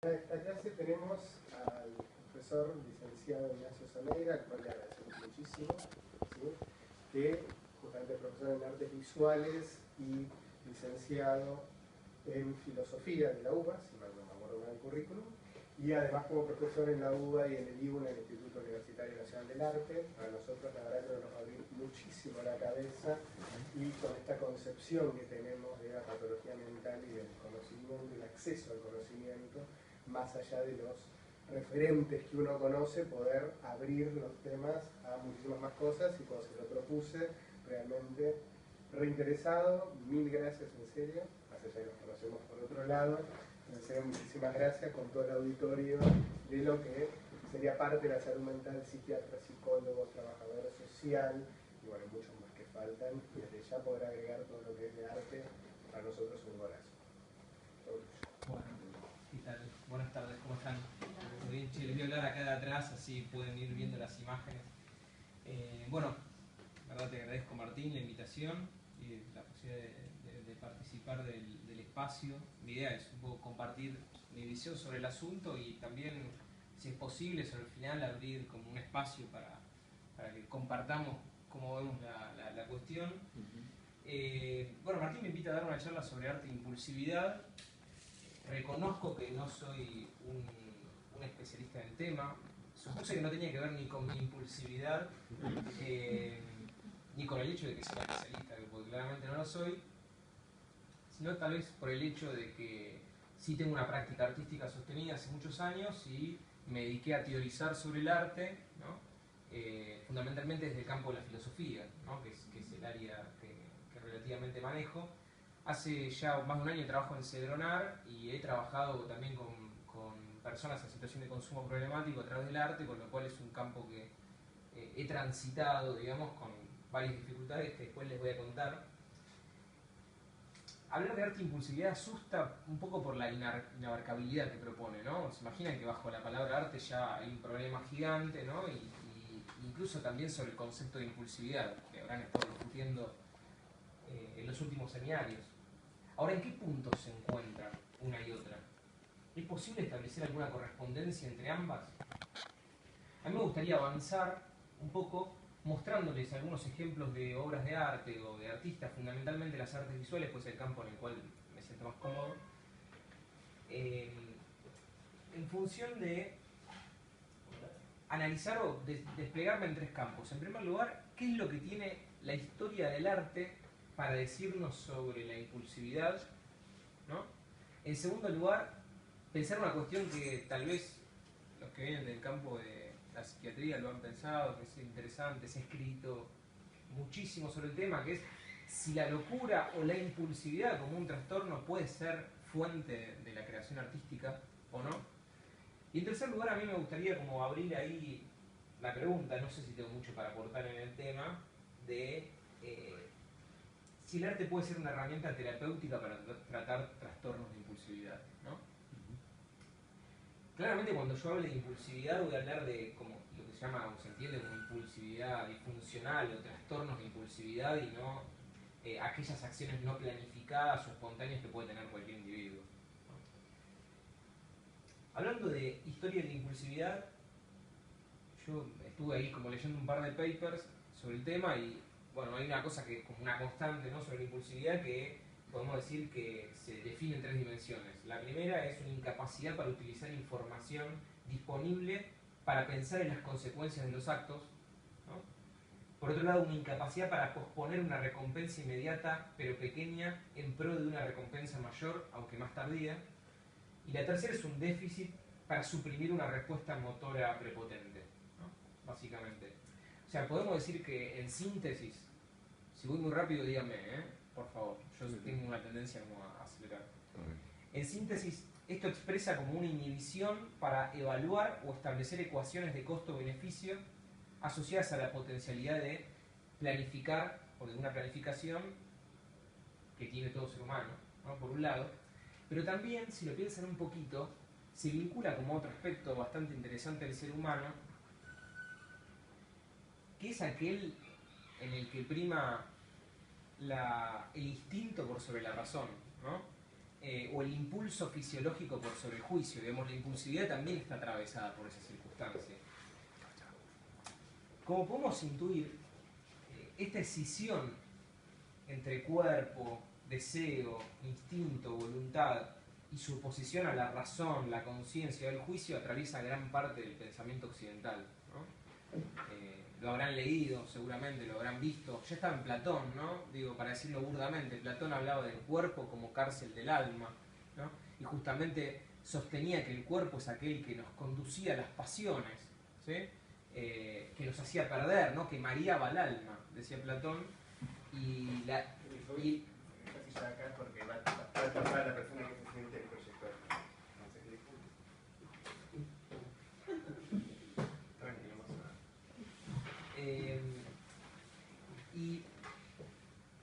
En esta clase tenemos al profesor licenciado Ignacio Zaneira, al cual le agradecemos muchísimo, ¿sí? Que justamente es profesor en artes visuales y licenciado en filosofía de la UBA, si mal no me acuerdo bien el currículum, y además como profesor en la UBA y en el IUNA, el Instituto Universitario Nacional del Arte. Para nosotros la verdad que nos va a abrir muchísimo la cabeza, y con esta concepción que tenemos de la patología mental y del conocimiento y el acceso al conocimiento, más allá de los referentes que uno conoce, poder abrir los temas a muchísimas más cosas. Y cuando se lo propuse, realmente reinteresado. Mil gracias, en serio, más allá de que los conocemos por otro lado. En serio, muchísimas gracias con todo el auditorio de lo que sería parte de la salud mental: psiquiatra, psicólogo, trabajador social, y bueno, muchos más que faltan. Y desde ya poder agregar todo lo que es de arte, para nosotros es un golazo. Bueno, ¿qué tal? Buenas tardes, ¿cómo están? Muy bien, che, les voy a hablar acá de atrás, así pueden ir viendo las imágenes. Bueno, la verdad te agradezco, Martín, la invitación y la posibilidad de participar del espacio. Mi idea es un poco compartir mi visión sobre el asunto y también, si es posible, sobre el final abrir como un espacio para que compartamos cómo vemos la cuestión. Bueno, Martín me invita a dar una charla sobre arte e impulsividad. Reconozco que no soy un especialista en el tema. Supuse que no tenía que ver ni con mi impulsividad, ni con el hecho de que sea especialista, porque claramente no lo soy, sino tal vez por el hecho de que sí tengo una práctica artística sostenida hace muchos años y me dediqué a teorizar sobre el arte, ¿no? Fundamentalmente desde el campo de la filosofía, ¿no? que es el área que relativamente manejo. Hace ya más de un año trabajo en Cedronar y he trabajado también con personas en situación de consumo problemático a través del arte, con lo cual es un campo que he transitado, digamos, con varias dificultades que después les voy a contar. Hablar de arte e impulsividad asusta un poco por la inabarcabilidad que propone, ¿no? Se imaginan que bajo la palabra arte ya hay un problema gigante, ¿no? Y incluso también sobre el concepto de impulsividad, que habrán estado discutiendo en los últimos seminarios. Ahora, ¿en qué punto se encuentran una y otra? ¿Es posible establecer alguna correspondencia entre ambas? A mí me gustaría avanzar un poco mostrándoles algunos ejemplos de obras de arte o de artistas, fundamentalmente las artes visuales, pues el campo en el cual me siento más cómodo, en función de analizar o desplegarme en tres campos. En primer lugar, ¿qué es lo que tiene la historia del arte para decirnos sobre la impulsividad, ¿no? En segundo lugar, pensar una cuestión que tal vez los que vienen del campo de la psiquiatría lo han pensado, que es interesante, se ha escrito muchísimo sobre el tema, que es si la locura o la impulsividad como un trastorno puede ser fuente de la creación artística o no. Y en tercer lugar, a mí me gustaría como abrir ahí la pregunta, no sé si tengo mucho para aportar en el tema, de si el arte puede ser una herramienta terapéutica para tratar trastornos de impulsividad, ¿no? Claramente cuando yo hable de impulsividad voy a hablar de como lo que se llama o se entiende como impulsividad disfuncional o trastornos de impulsividad y no aquellas acciones no planificadas o espontáneas que puede tener cualquier individuo, ¿no? Hablando de historia de la impulsividad, yo estuve ahí como leyendo un par de papers sobre el tema y bueno, hay una cosa que es como una constante, ¿no?, sobre la impulsividad, que podemos decir que se define en tres dimensiones. La primera es una incapacidad para utilizar información disponible para pensar en las consecuencias de los actos, ¿no? Por otro lado, una incapacidad para posponer una recompensa inmediata pero pequeña en pro de una recompensa mayor, aunque más tardía. Y la tercera es un déficit para suprimir una respuesta motora prepotente, ¿no?, básicamente. O sea, podemos decir que en síntesis, si voy muy rápido díganme, por favor, yo tengo una tendencia como a acelerar. En síntesis, esto expresa como una inhibición para evaluar o establecer ecuaciones de costo-beneficio asociadas a la potencialidad de planificar o de una planificación que tiene todo ser humano, ¿no?, por un lado, pero también, si lo piensan un poquito, se vincula como otro aspecto bastante interesante del ser humano, que es aquel en el que prima el instinto por sobre la razón, ¿no? o el impulso fisiológico por sobre el juicio. Digamos, la impulsividad también está atravesada por esa circunstancia. Como podemos intuir, esta escisión entre cuerpo, deseo, instinto, voluntad y su oposición a la razón, la conciencia o el juicio atraviesa gran parte del pensamiento occidental, ¿no? Lo habrán leído, seguramente, lo habrán visto. Ya estaba en Platón, ¿no? Digo, para decirlo burdamente, Platón hablaba del cuerpo como cárcel del alma, ¿no? Y justamente sostenía que el cuerpo es aquel que nos conducía a las pasiones, ¿sí? Que nos hacía perder, ¿no? Que mareaba el alma, decía Platón. Y acá porque va a tapar a la persona que se siente el proyector. Tranquilo, no pasa nada.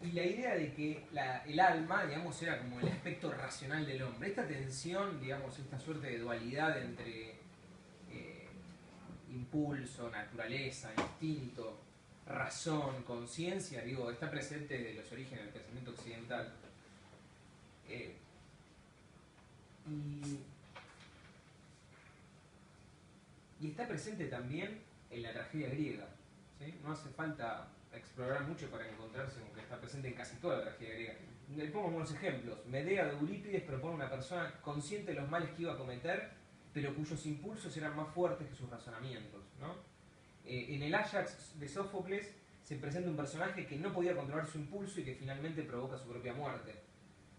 Y la idea de que el alma, digamos, era como el aspecto racional del hombre. Esta tensión, digamos, esta suerte de dualidad entre impulso, naturaleza, instinto, razón, conciencia, digo, está presente desde los orígenes del pensamiento occidental. Y está presente también en la tragedia griega, ¿sí? No hace falta explorar mucho para encontrarse con que está presente en casi toda la tragedia griega. Le pongo unos ejemplos. Medea de Eurípides propone una persona consciente de los males que iba a cometer, pero cuyos impulsos eran más fuertes que sus razonamientos, ¿no? En el Ajax de Sófocles se presenta un personaje que no podía controlar su impulso y que finalmente provoca su propia muerte.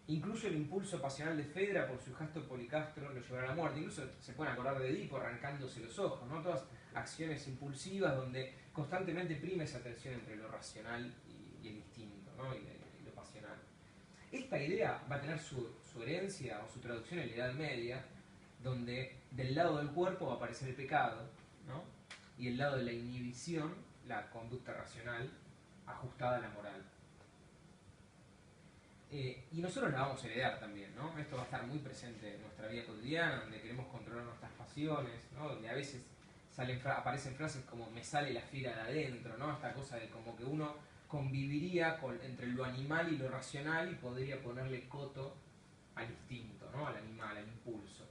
Incluso el impulso pasional de Fedra por su hijastro Policastro lo llevará a la muerte. Incluso se pueden acordar de Edipo arrancándose los ojos, ¿no? Todas acciones impulsivas donde constantemente prima esa tensión entre lo racional y el instinto, ¿no? y lo pasional. Esta idea va a tener su herencia o su traducción en la Edad Media, donde del lado del cuerpo va a aparecer el pecado, ¿no? Y del lado de la inhibición, la conducta racional ajustada a la moral. Y nosotros la vamos a heredar también, ¿no? Esto va a estar muy presente en nuestra vida cotidiana, donde queremos controlar nuestras pasiones, ¿no? Donde a veces aparecen frases como me sale la fiera de adentro, ¿no? Esta cosa de como que uno conviviría entre lo animal y lo racional y podría ponerle coto al instinto, ¿no? Al animal, al impulso.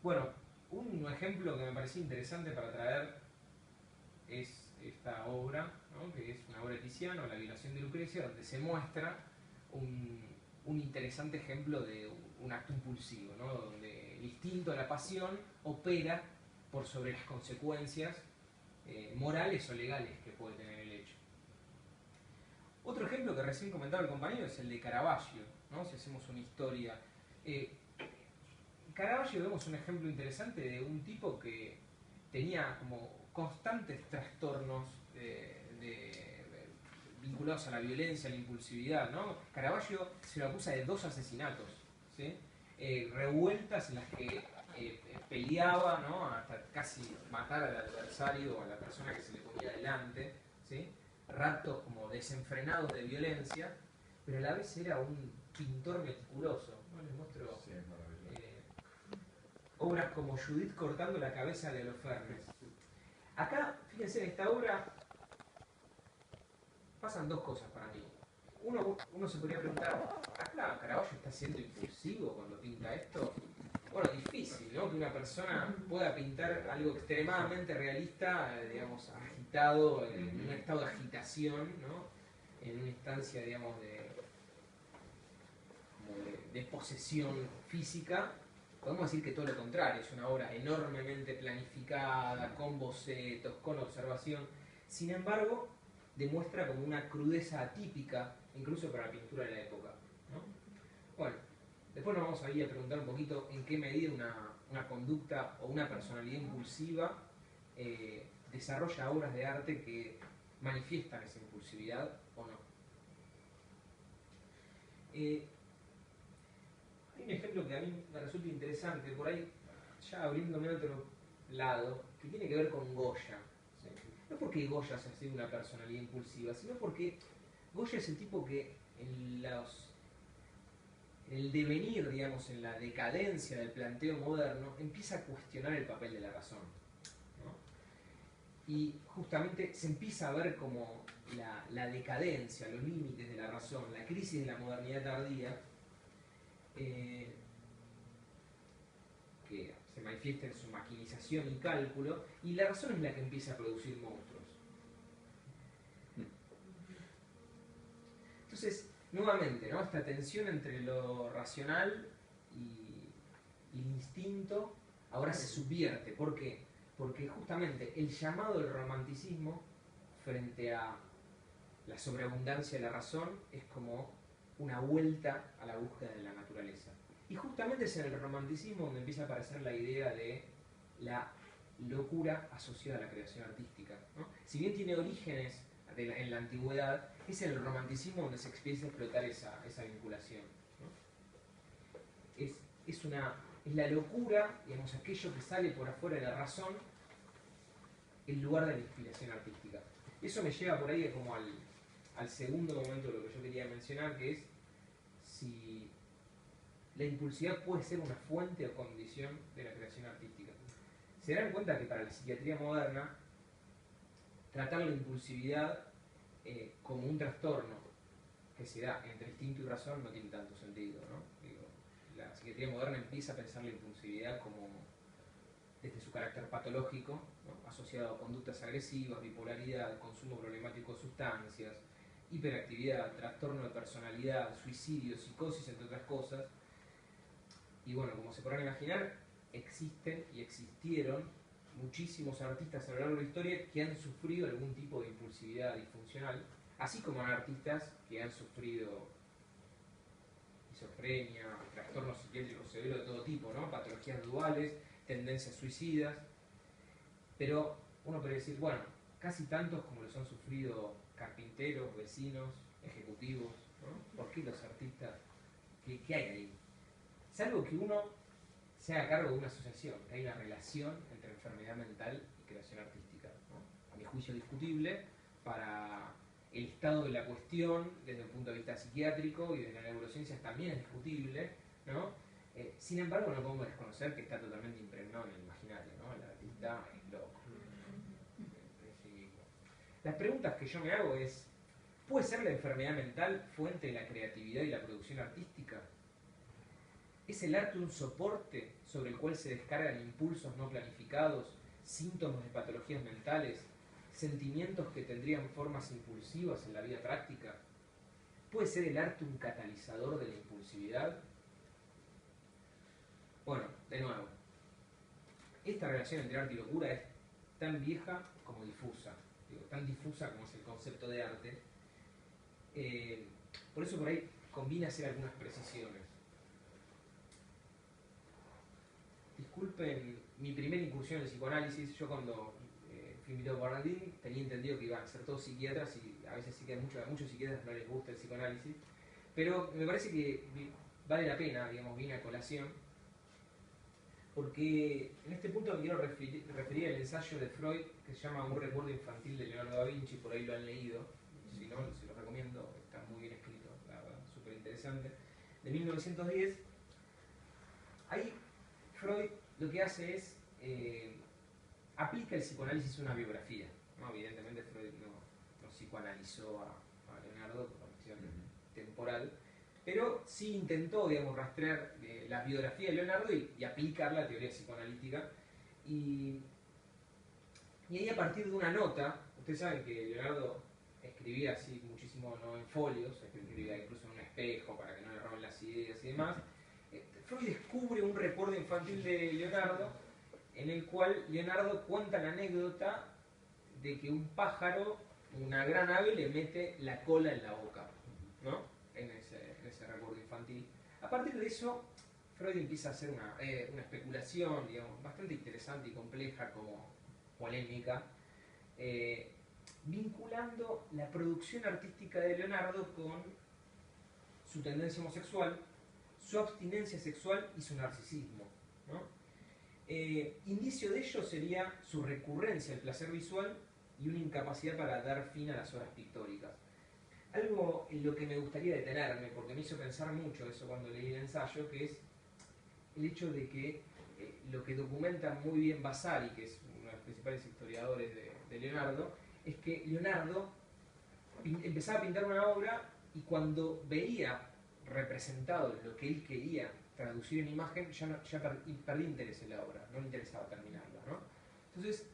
Bueno, un ejemplo que me pareció interesante para traer es esta obra, ¿no? Que es una obra de Tiziano, La violación de Lucrecia, donde se muestra un interesante ejemplo de un acto impulsivo, ¿no? Donde el instinto, la pasión, opera por sobre las consecuencias morales o legales que puede tener el hecho. Otro ejemplo que recién comentaba el compañero es el de Caravaggio, ¿no? Si hacemos una historia. Caravaggio vemos un ejemplo interesante de un tipo que tenía como constantes trastornos vinculados a la violencia, a la impulsividad, ¿no? Caravaggio se lo acusa de 2 asesinatos, ¿sí? Revueltas en las que peleaba, ¿no? Hasta casi matar al adversario o a la persona que se le ponía delante, ¿sí? Ratos como desenfrenados de violencia, pero a la vez era un pintor meticuloso, ¿no? Les muestro obras como Judith cortando la cabeza de Holofernes. Acá, fíjense, en esta obra pasan 2 cosas para mí. Uno se podría preguntar, ¿acá Caravaggio está siendo impulsivo cuando pinta esto? Bueno, difícil, ¿no? Que una persona pueda pintar algo extremadamente realista, digamos, agitado, en un estado de agitación, ¿no? En una instancia, digamos, de posesión física. Podemos decir que todo lo contrario, es una obra enormemente planificada, con bocetos, con observación. Sin embargo, demuestra como una crudeza atípica, incluso para la pintura de la época, ¿no? Bueno, después nos vamos a ir a preguntar un poquito en qué medida una conducta o una personalidad impulsiva desarrolla obras de arte que manifiestan esa impulsividad o no. Hay un ejemplo que a mí me resulta interesante, por ahí ya abriéndome a otro lado, que tiene que ver con Goya. ¿Sí? No porque Goya sea así una personalidad impulsiva, sino porque Goya es el tipo que en el devenir, digamos, en la decadencia del planteo moderno, empieza a cuestionar el papel de la razón, ¿no? y justamente se empieza a ver como la decadencia, los límites de la razón, la crisis de la modernidad tardía, que se manifiesta en su maquinización y cálculo, y la razón es la que empieza a producir monstruos. Entonces, nuevamente, ¿no? Esta tensión entre lo racional y el instinto ahora se subvierte. ¿Por qué? Porque justamente el llamado del romanticismo frente a la sobreabundancia de la razón es como una vuelta a la búsqueda de la naturaleza. Y justamente es en el romanticismo donde empieza a aparecer la idea de la locura asociada a la creación artística, ¿no? Si bien tiene orígenes en la antigüedad, es en el romanticismo donde se empieza a explotar esa vinculación, ¿no? Es la locura, digamos, aquello que sale por afuera de la razón, en lugar de la inspiración artística. Eso me lleva por ahí como al segundo momento de lo que yo quería mencionar, que es si la impulsividad puede ser una fuente o condición de la creación artística. Se darán cuenta que para la psiquiatría moderna, tratar la impulsividad como un trastorno que se da entre instinto y razón no tiene tanto sentido, ¿no? Digo, la psiquiatría moderna empieza a pensar la impulsividad como desde su carácter patológico, ¿no? Asociado a conductas agresivas, bipolaridad, consumo problemático de sustancias, hiperactividad, trastorno de personalidad, suicidio, psicosis, entre otras cosas. Y bueno, como se podrán imaginar, existen y existieron muchísimos artistas a lo largo de la historia que han sufrido algún tipo de impulsividad disfuncional, así como artistas que han sufrido esquizofrenia, trastornos psiquiátricos severos de todo tipo, ¿no? Patologías duales, tendencias suicidas. Pero uno puede decir, bueno, casi tantos como los han sufrido carpinteros, vecinos, ejecutivos, ¿no? ¿Por qué los artistas? ¿Qué hay ahí? Salvo que uno se haga cargo de una asociación, que hay una relación entre enfermedad mental y creación artística, ¿no? A mi juicio discutible, para el estado de la cuestión desde un punto de vista psiquiátrico y desde las neurociencias también es discutible, ¿no? Sin embargo, no podemos desconocer que está totalmente impregnado en el imaginario, ¿no? El artista es loco. Las preguntas que yo me hago es, ¿puede ser la enfermedad mental fuente de la creatividad y la producción artística? ¿Es el arte un soporte sobre el cual se descargan impulsos no planificados, síntomas de patologías mentales, sentimientos que tendrían formas impulsivas en la vida práctica? ¿Puede ser el arte un catalizador de la impulsividad? Bueno, de nuevo, esta relación entre arte y locura es tan vieja como difusa, tan difusa como es el concepto de arte. Por eso por ahí conviene hacer algunas precisiones. Disculpen mi primera incursión en el psicoanálisis. Yo cuando fui invitado por Bernardín tenía entendido que iban a ser todos psiquiatras y a veces sí que a muchos psiquiatras no les gusta el psicoanálisis, pero me parece que vale la pena, digamos, viene a colación, porque en este punto me quiero referir al ensayo de Freud que se llama Un recuerdo infantil de Leonardo da Vinci, por ahí lo han leído, si no, se los recomiendo, está muy bien escrito, la verdad, súper interesante, de 1910. Ahí Freud lo que hace es aplica el psicoanálisis a una biografía, ¿no? Evidentemente Freud no psicoanalizó a Leonardo por cuestión temporal, pero sí intentó, digamos, rastrear la biografía de Leonardo y aplicar la teoría psicoanalítica. Y ahí, a partir de una nota, ustedes saben que Leonardo escribía así muchísimo, no en folios, escribía incluso en un espejo para que no le roben las ideas y demás. Freud descubre un recuerdo infantil de Leonardo en el cual Leonardo cuenta la anécdota de que un pájaro, una gran ave, le mete la cola en la boca, ¿no? En ese recuerdo infantil. A partir de eso, Freud empieza a hacer una especulación, digamos, bastante interesante y compleja, como polémica, vinculando la producción artística de Leonardo con su tendencia homosexual, su abstinencia sexual y su narcisismo, ¿no? Indicio de ello sería su recurrencia al placer visual y una incapacidad para dar fin a las obras pictóricas. Algo en lo que me gustaría detenerme, porque me hizo pensar mucho eso cuando leí el ensayo, que es el hecho de que lo que documenta muy bien Vasari, que es uno de los principales historiadores de Leonardo es que Leonardo empezaba a pintar una obra y cuando veía representado lo que él quería traducir en imagen, ya perdía interés en la obra, no le interesaba terminarla, ¿no? Entonces,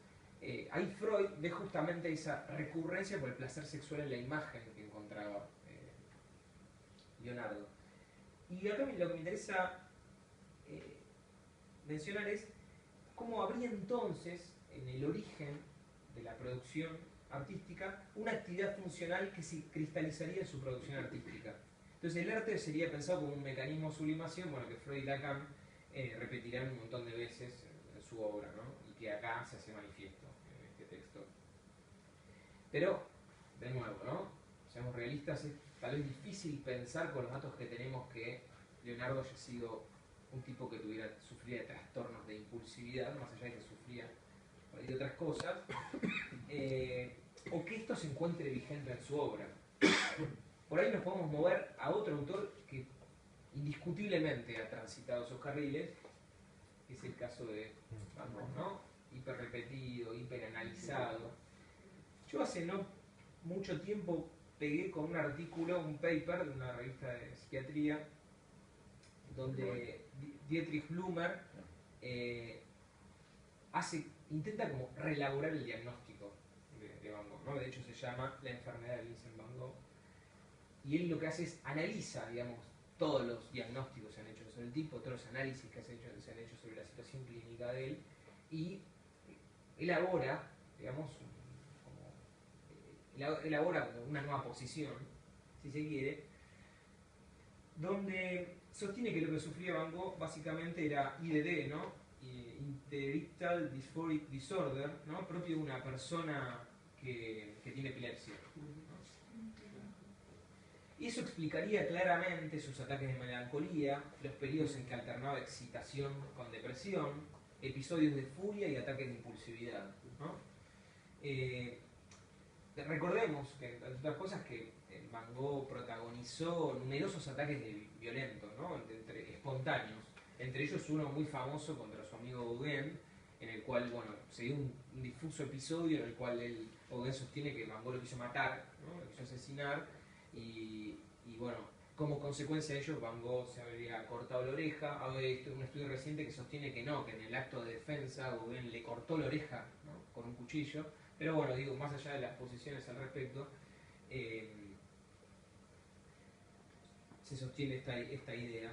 ahí Freud ve justamente esa recurrencia por el placer sexual en la imagen que encontraba Leonardo. Y acá lo que me interesa mencionar es cómo habría entonces, en el origen de la producción artística, una actividad funcional que se cristalizaría en su producción artística. Entonces el arte sería pensado como un mecanismo de sublimación, bueno, que Freud y Lacan repetirán un montón de veces en su obra, ¿no? Y que acá se hace manifiesto en este texto. Pero, de nuevo, ¿no? Seamos realistas, es tal vez difícil pensar con los datos que tenemos que Leonardo haya sido un tipo que sufría de trastornos de impulsividad, más allá de que sufría de otras cosas, o que esto se encuentre vigente en su obra. Por ahí nos podemos mover a otro autor que indiscutiblemente ha transitado esos carriles, que es el caso de Van Gogh, ¿no? Hiperrepetido, hiperanalizado. Yo hace no mucho tiempo pegué con un artículo, un paper de una revista de psiquiatría, donde Dietrich Blumer intenta como reelaborar el diagnóstico de Van Gogh, ¿no? De hecho se llama La enfermedad de Vincent Van Gogh. Y él lo que hace es analiza, digamos, todos los diagnósticos que se han hecho sobre el tipo, todos los análisis que se han hecho sobre la situación clínica de él, y elabora, digamos, elabora como una nueva posición, si se quiere, donde sostiene que lo que sufría Van Gogh básicamente era IDD, ¿no? Interictal Dysphoric Disorder, ¿no? Propio de una persona que tiene epilepsia, ¿no? Y eso explicaría claramente sus ataques de melancolía, los periodos en que alternaba excitación con depresión, episodios de furia y ataques de impulsividad, ¿no? Recordemos que, entre otras cosas, que Van Gogh protagonizó numerosos ataques violentos, ¿no? Espontáneos, entre ellos uno muy famoso contra su amigo Gauguin, en el cual, bueno, se dio un difuso episodio en el cual Gauguin sostiene que Van Gogh lo quiso matar, ¿no? Lo quiso asesinar, y bueno, como consecuencia de ello Van Gogh se habría cortado la oreja. Hay un estudio reciente que sostiene que no, que en el acto de defensa Gauguin le cortó la oreja, ¿no? Con un cuchillo. Pero bueno, digo, más allá de las posiciones al respecto, se sostiene esta idea.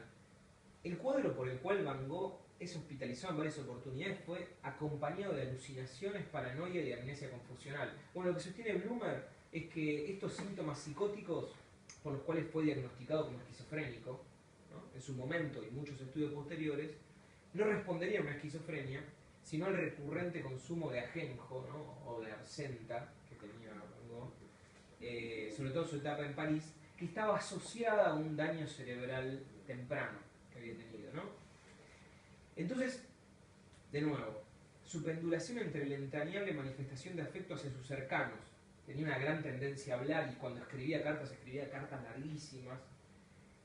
El cuadro por el cual Van Gogh es hospitalizado en varias oportunidades fue acompañado de alucinaciones, paranoia y amnesia confusional. Bueno, lo que sostiene Blumer es que estos síntomas psicóticos por los cuales fue diagnosticado como esquizofrénico, ¿no? En su momento y muchos estudios posteriores, no responderían a una esquizofrenia, sino al recurrente consumo de ajenjo, ¿no? O de absenta que tenía Van Gogh, sobre todo su etapa en París, que estaba asociada a un daño cerebral temprano que había tenido, ¿no? Entonces, de nuevo, su pendulación entre la entrañable manifestación de afecto hacia sus cercanos, tenía una gran tendencia a hablar y cuando escribía cartas larguísimas,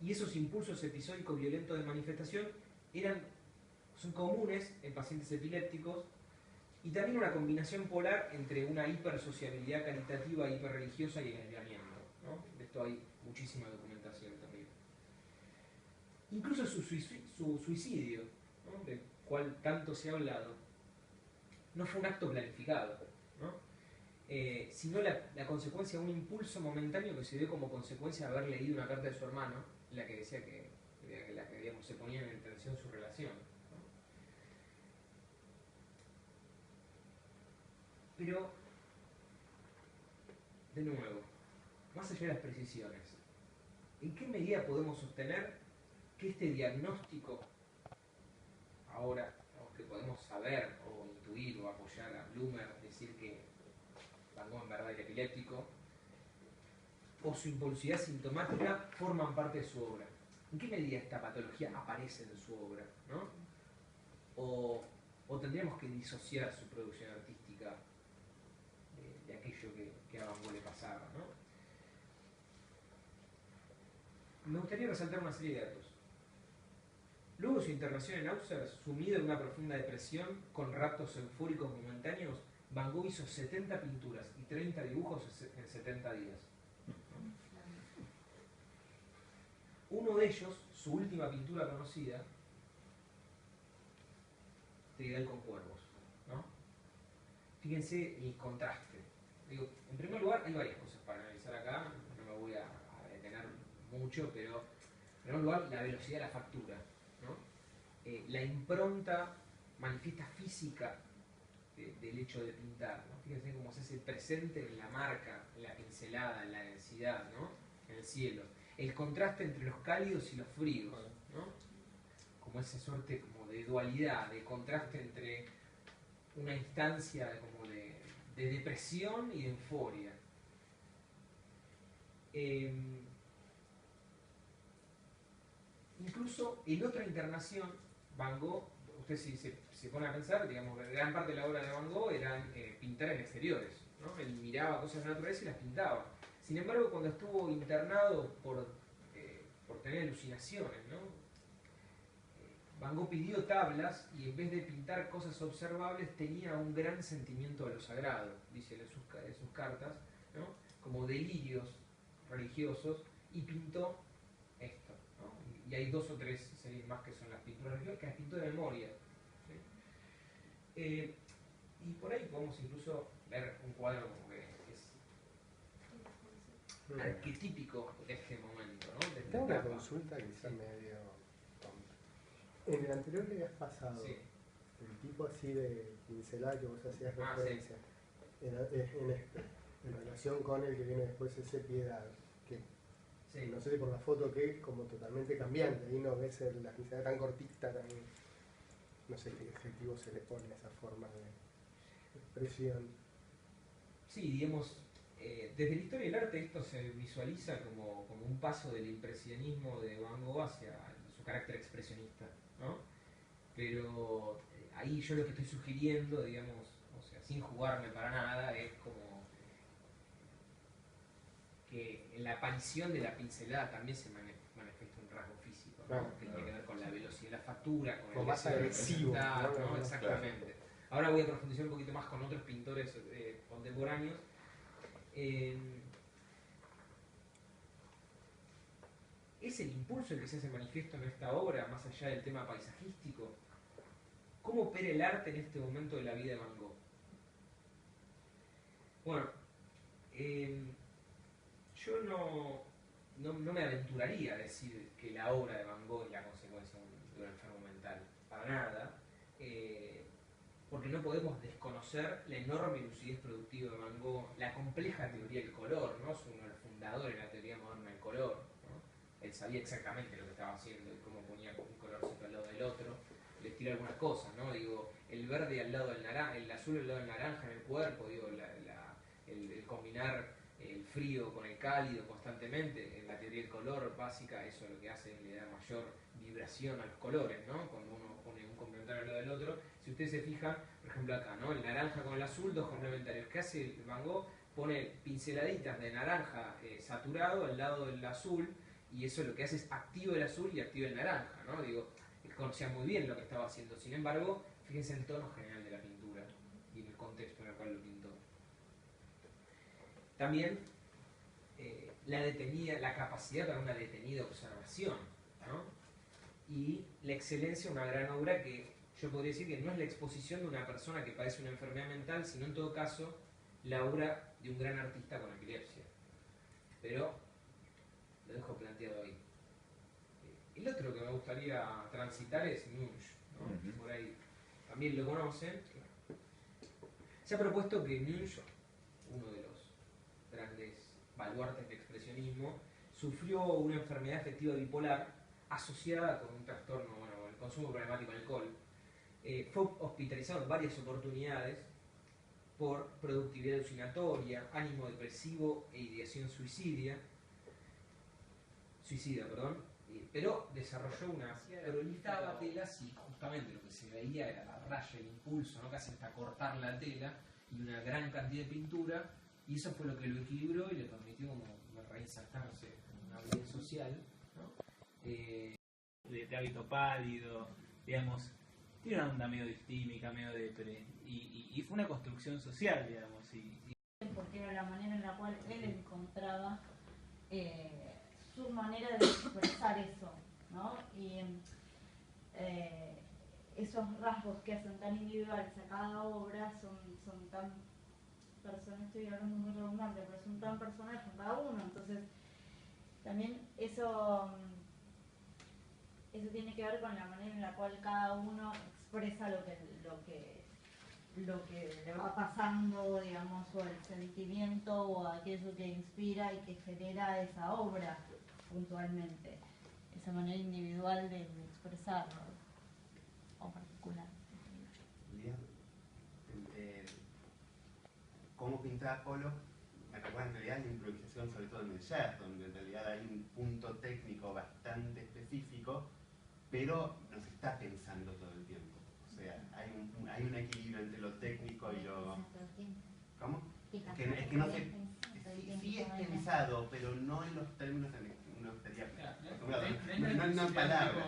y esos impulsos episódicos violentos de manifestación son comunes en pacientes epilépticos, y también una combinación polar entre una hipersociabilidad caritativa, hiperreligiosa y el aislamiento, ¿no? De esto hay muchísima documentación también. Incluso su suicidio, ¿no? Del cual tanto se ha hablado, no fue un acto planificado, ¿no? Sino la consecuencia de un impulso momentáneo que se dio como consecuencia de haber leído una carta de su hermano, en la que decía que digamos, se ponía en tensión su relación, ¿no? Pero, de nuevo, más allá de las precisiones, ¿en qué medida podemos sostener que este diagnóstico, ahora que podemos saber o intuir o apoyar a Blumer, decir que Van Gogh en verdad era epiléptico, o su impulsividad sintomática forman parte de su obra? ¿En qué medida esta patología aparece en su obra, ¿no? O tendríamos que disociar su producción artística de aquello que a Van Gogh le pasaba, ¿no? Me gustaría resaltar una serie de datos. Luego de su internación en Auxerre, sumido en una profunda depresión, con raptos eufóricos momentáneos, Van Gogh hizo 70 pinturas y 30 dibujos en 70 días. Uno de ellos, su última pintura conocida, Trigueros con cuervos, ¿no? Fíjense el contraste. Digo, en primer lugar, hay varias cosas para analizar acá, no me voy a detener mucho, pero en primer lugar, la velocidad de la factura, ¿no? La impronta manifiesta física del hecho de pintar, ¿no? Fíjense cómo se hace presente en la marca, en la pincelada, en la densidad, ¿no? En el cielo. El contraste entre los cálidos y los fríos, ¿no? Como esa suerte como de dualidad, de contraste entre una instancia como de depresión y de euforia. Incluso en otra internación, Van Gogh, usted si se pone a pensar, digamos, gran parte de la obra de Van Gogh eran pintar en exteriores, ¿no? Él miraba cosas de naturaleza y las pintaba. Sin embargo, cuando estuvo internado por tener alucinaciones, ¿no? Van Gogh pidió tablas y en vez de pintar cosas observables tenía un gran sentimiento de lo sagrado, dice en sus cartas, ¿no? Como delirios religiosos, y pintó esto, ¿no? Y hay 2 o 3 series más que son las pinturas religiosas, que las pintó de memoria, ¿sí? Y por ahí podemos incluso ver un cuadro como que es arquetípico de este momento, ¿no? Tengo una consulta quizá medio tonta. En el anterior le habías pasado el tipo así de pincelada que vos hacías referencia en relación con el que viene después, ese Piedad, que no sé si por la foto que es como totalmente cambiante, ahí no ves la pincelada tan cortita, tan, no sé qué adjetivo se le pone a esa forma de expresión. Sí, digamos, desde la historia del arte esto se visualiza como un paso del impresionismo de Van Gogh hacia su carácter expresionista, ¿no? Pero ahí yo lo que estoy sugiriendo, digamos, o sea, sin jugarme para nada, es como que en la aparición de la pincelada también se manifiesta un rasgo físico, ¿no? Que tiene que ver con la velocidad de la factura, con el más agresivo, ¿no? Exactamente. Claro. Ahora voy a profundizar un poquito más con otros pintores contemporáneos. ¿Es el impulso el que se hace manifiesto en esta obra, más allá del tema paisajístico? ¿Cómo opera el arte en este momento de la vida de Van Gogh? Bueno, yo no me aventuraría a decir que la obra de Van Gogh es la consecuencia de un enfermo mental, para nada, porque no podemos desconocer la enorme lucidez productiva de Van Gogh, la compleja teoría del color, ¿no? Es uno de los fundadores de la teoría moderna del color, ¿no? Él sabía exactamente lo que estaba haciendo y cómo ponía un colorcito al lado del otro. Les tiro algunas cosas, ¿no? Digo, el verde al lado del naranja, el azul al lado del naranja en el cuerpo, digo, el combinar el frío con el cálido constantemente, en la teoría del color básica, eso lo que hace es le da mayor vibración a los colores, ¿no? Cuando uno pone un complementario al lado del otro. Si ustedes se fijan, por ejemplo acá, ¿no? El naranja con el azul, 2 complementarios. ¿Qué hace Van Gogh? Pone pinceladitas de naranja saturado al lado del azul, y eso lo que hace es activa el azul y activa el naranja, ¿no? Digo, conocía muy bien lo que estaba haciendo. Sin embargo, fíjense el tono general de la pintura y en el contexto en el cual lo pintó. También la capacidad para una detenida observación, ¿no? Y la excelencia, una gran obra que yo podría decir que no es la exposición de una persona que padece una enfermedad mental, sino en todo caso la obra de un gran artista con epilepsia. Pero lo dejo planteado ahí. El otro que me gustaría transitar es Munch, ¿no? Por ahí también lo conocen. Se ha propuesto que Munch, uno de los grandes baluartes del expresionismo, sufrió una enfermedad afectiva bipolar asociada con un trastorno, bueno, el consumo problemático de alcohol. Fue hospitalizado en varias oportunidades por productividad alucinatoria, ánimo depresivo e ideación suicida, pero desarrolló una prolífica telas y justamente lo que se veía era la raya, el impulso, ¿no? Casi hasta cortar la tela, y una gran cantidad de pintura, y eso fue lo que lo equilibró y le permitió como reinsertarse en una vida social, ¿no? De hábito pálido, digamos, tiene una onda medio distímica, medio depre, y fue una construcción social, digamos. Porque era la manera en la cual él encontraba su manera de expresar eso, ¿no? Y esos rasgos que hacen tan individuales a cada obra son tan personales, estoy hablando muy redundante, pero son tan personales con cada uno, entonces también eso tiene que ver con la manera en la cual cada uno expresa lo que le va pasando, digamos, o el sentimiento o aquello que inspira y que genera esa obra puntualmente, esa manera individual de expresarlo o particular. Cómo pintaba Pollock me recuerda en realidad la improvisación, sobre todo en el jazz, donde en realidad hay un punto técnico bastante específico, pero no se está pensando todo el tiempo. O sea, hay un equilibrio entre lo técnico y lo... ¿Cómo? Es que no se... Sí es pensado, pero no en los términos en los que uno estaría acostumbrado. No en palabras.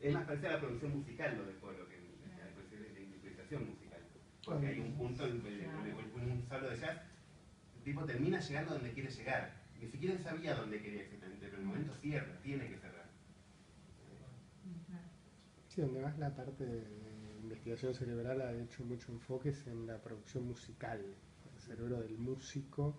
Es más parecida a la producción musical lo de Pollock, que la improvisación musical. Porque hay un punto, un solo de jazz, el tipo termina llegando donde quiere llegar. Ni siquiera sabía dónde quería exactamente, pero en el momento cierra, tiene que cerrar. Sí, donde más la parte de investigación cerebral ha hecho mucho enfoques en la producción musical, el cerebro del músico,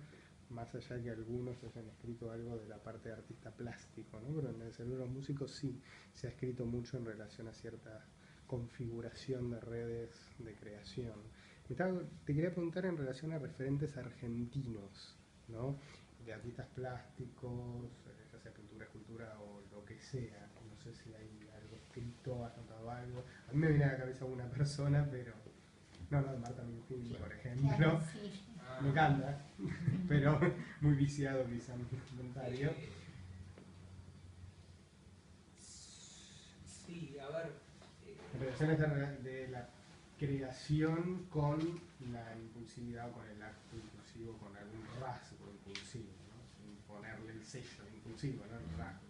más allá que algunos hayan escrito algo de la parte de artista plástico, ¿no? Pero en el cerebro músico sí se ha escrito mucho en relación a cierta configuración de redes de creación. Te quería preguntar en relación a referentes argentinos, ¿no? De artistas plásticos, ya sea pintura, escultura o lo que sea. No sé si hay algo escrito, has notado algo. A mí me viene a la cabeza una persona, pero... No, Marta Minjini, por ejemplo. Me encanta, pero muy viciado quizá mi comentario. Sí, a ver... En relación de la creación con la impulsividad o con el acto impulsivo, con algún rasgo impulsivo, ¿no? Sin ponerle el sello impulsivo, ¿no? El rasgo.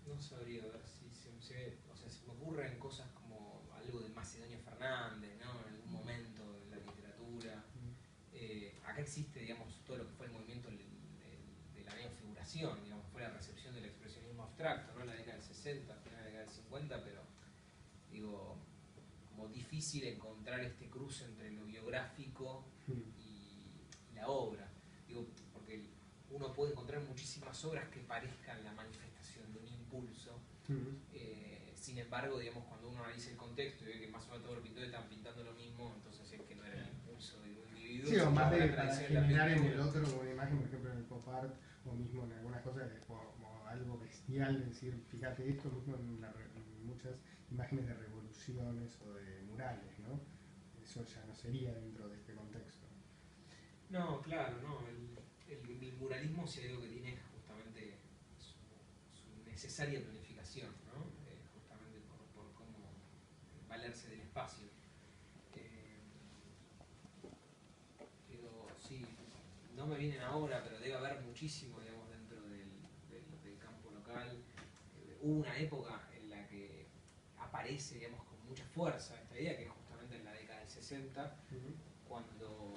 No sabría ver si se ve, o sea, se me ocurren cosas como algo de Macedonio Fernández, ¿no? En algún momento de la literatura. Acá existe, digamos, todo lo que fue el movimiento de la neofiguración, digamos, fue la recepción del expresionismo abstracto, ¿no? En la década del 60, final de la década del 50, pero digo, como difícil encontrar este cruce entre lo biográfico y la obra. Digo, porque uno puede encontrar muchísimas obras que parezcan la manifestación de un impulso. Sin embargo, digamos, cuando uno analiza el contexto y ve que más o menos todos los pintores están pintando lo mismo, entonces es que no era el impulso de un individuo. Sí, o más de para generar en el otro una imagen, por ejemplo en el pop art, o mismo en algunas cosas como algo bestial, decir, fíjate esto mismo en muchas imágenes de revoluciones o de murales, ¿no? Eso ya no sería dentro de este contexto. No, claro, no. El muralismo sí algo que tiene justamente su necesaria planificación, ¿no? Justamente por cómo valerse del espacio. Pero sí, no me vienen ahora, pero debe haber muchísimo, digamos, dentro del campo local. Hubo una época en la que aparece, digamos, con mucha fuerza esta idea, que es justamente en la década del 60, cuando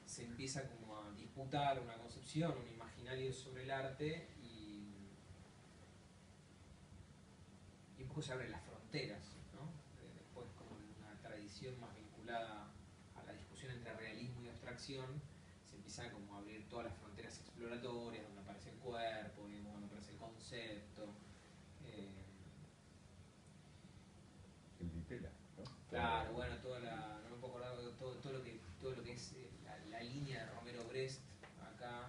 se empieza como a disputar una concepción, un imaginario sobre el arte y un poco se abren las fronteras, ¿no? Después como una tradición más vinculada a la discusión entre realismo y abstracción, se empiezan como a abrir todas las fronteras exploratorias, donde aparece el cuerpo, donde aparece el concepto. El Vitela, ¿no? Claro, bueno, no me puedo acordar de todo lo que es la línea de Romero Brest acá,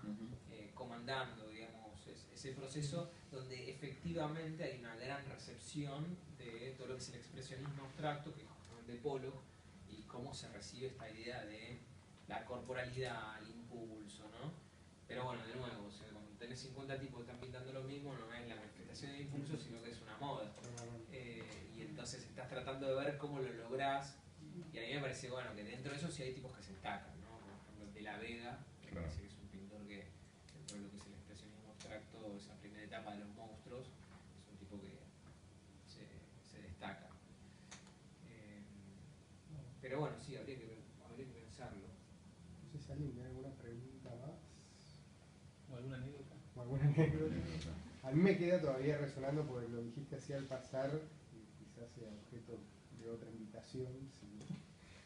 comandando, digamos, ese proceso donde efectivamente hay una gran recepción de todo lo que es el expresionismo abstracto, que es justamente Pollock, y cómo se recibe esta idea de la corporalidad, el impulso, ¿no? Pero bueno, de nuevo, o sea, cuando tenés 50 tipos que están pintando lo mismo, no es la manifestación del impulso, sino que es una moda. Y entonces estás tratando de ver cómo lo lográs, y a mí me parece, bueno, que dentro de eso sí hay tipos que se destacan, ¿no? Por ejemplo, De la Vega, me parece que es un pintor que, dentro de lo que es el expresionismo abstracto, esa primera etapa de los Pero bueno, sí, habría que pensarlo. No sé si alguien tiene alguna pregunta más ¿O alguna anécdota? o alguna anécdota. A mí me queda todavía resonando porque lo dijiste así al pasar, y quizás sea objeto de otra invitación, si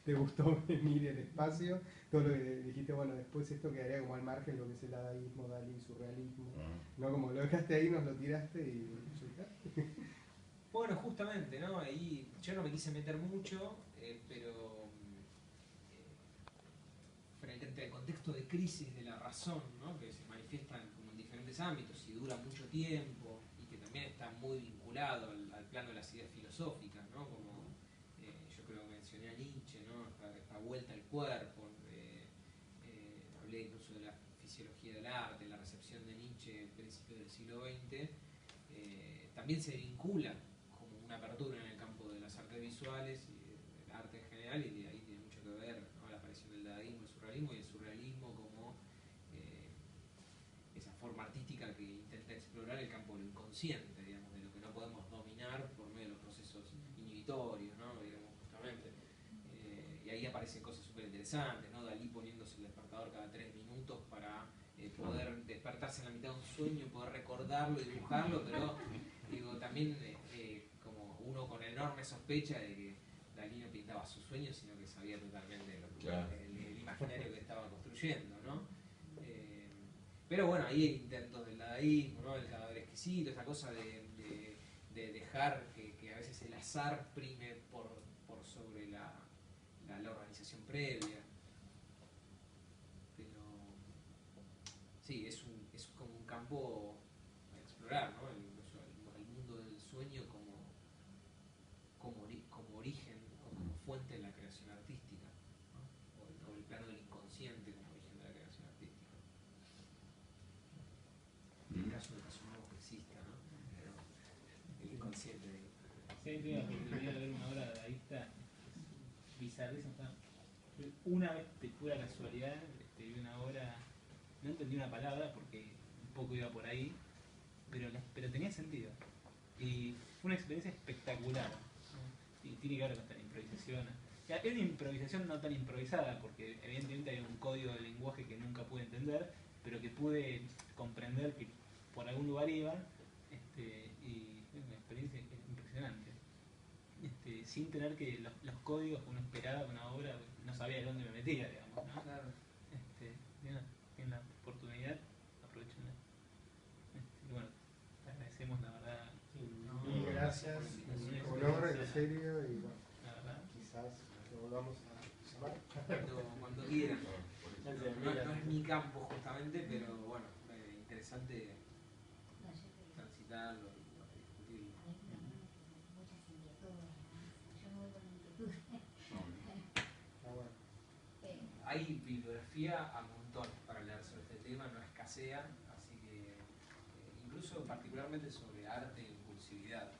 te gustó venir el espacio. Todo lo que dijiste, bueno, después esto quedaría como al margen lo que es el dadaísmo, Dalí, surrealismo. No como lo dejaste ahí, nos lo tiraste y Bueno, justamente, ¿no? Ahí yo no me quise meter mucho, pero frente al contexto de crisis de la razón, ¿no? Que se manifiestan como en diferentes ámbitos y dura mucho tiempo y que también está muy vinculado al plano de las ideas filosóficas, ¿no? Como yo creo que mencioné a Nietzsche, ¿no? Esta vuelta al cuerpo, hablé incluso de la fisiología del arte, la recepción de Nietzsche a principios del siglo XX, también se vincula como una apertura en el campo de las artes visuales y del arte en general, y de ahí tiene mucho que ver, ¿no? La aparición del dadaísmo, el surrealismo, y el surrealismo como esa forma artística que intenta explorar el campo de lo inconsciente, digamos, de lo que no podemos dominar por medio de los procesos inhibitorios, ¿no? Digamos, justamente. Y ahí aparecen cosas súper interesantes, ¿no? Dalí poniéndose el despertador cada 3 minutos para poder despertarse en la mitad de un sueño, poder recordarlo y dibujarlo, pero digo, también como uno con enorme sospecha de que Dalí no pintaba sus sueños, sino que sabía totalmente el imaginario que estaba construyendo, ¿no? Pero bueno, ahí hay intentos del dadaísmo, ¿no? El cadáver exquisito, esa cosa de dejar que a veces el azar prime por sobre la organización previa. Pero sí, es como un campo a explorar, ¿no? El mundo del sueño como origen, como fuente de la creación artística, ¿no? O el plano del inconsciente como origen de la creación artística. En el caso de que asumamos que exista, ¿no? Pero el inconsciente. Sí, tuve la oportunidad de ver una obra dadaísta bizarrísima. Una vez, de pura casualidad, vi una obra, no entendí una palabra porque un poco iba por ahí, pero tenía sentido. Y fue una experiencia espectacular, ¿no? Y tiene que ver con esta improvisación. Ya, es una improvisación no tan improvisada, porque evidentemente hay un código de lenguaje que nunca pude entender, pero que pude comprender que por algún lugar iba, y es una experiencia impresionante. Sin tener que los códigos que uno esperaba de una obra, no sabía de dónde me metía, digamos, ¿no? Claro. Tienen la oportunidad, aprovechenla. Y bueno, te agradecemos la verdad. Mil gracias, un honor, en serio, y bueno, quizás lo volvamos a llamar. Cuando quieran. No es mi campo justamente, pero bueno, interesante transitarlo y discutirlo. Hay bibliografía a montón para leer sobre este tema, no escasea, así que incluso particularmente sobre arte e impulsividad.